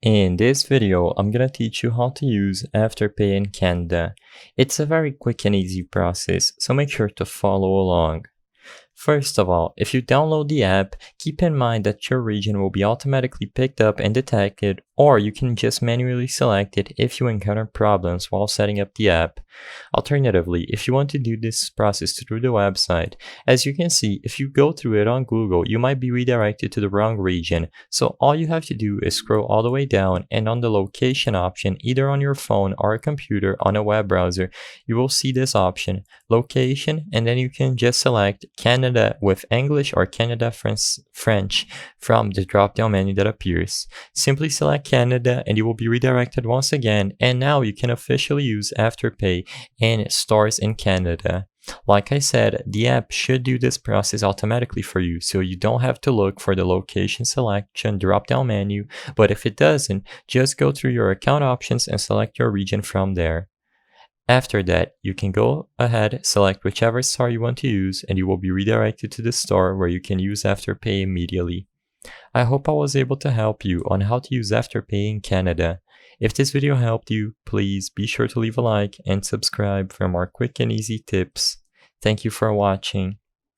In this video, I'm gonna teach you how to use Afterpay in Canada. It's a very quick and easy process, so make sure to follow along. First of all, if you download the app, keep in mind that your region will be automatically picked up and detected, or you can just manually select it if you encounter problems while setting up the app. Alternatively, if you want to do this process through the website, as you can see, if you go through it on Google, you might be redirected to the wrong region. So all you have to do is scroll all the way down, and on the location option, either on your phone or a computer on a web browser, you will see this option, location, and then you can just select Canada with English or Canada French from the drop-down menu that appears. Simply select Canada and you will be redirected once again, and now you can officially use Afterpay in stores in Canada. Like I said, the app should do this process automatically for you, so you don't have to look for the location selection drop-down menu, but if it doesn't, just go through your account options and select your region from there. After that, you can go ahead, select whichever store you want to use, and you will be redirected to the store where you can use Afterpay immediately. I hope I was able to help you on how to use Afterpay in Canada. If this video helped you, please be sure to leave a like and subscribe for more quick and easy tips. Thank you for watching.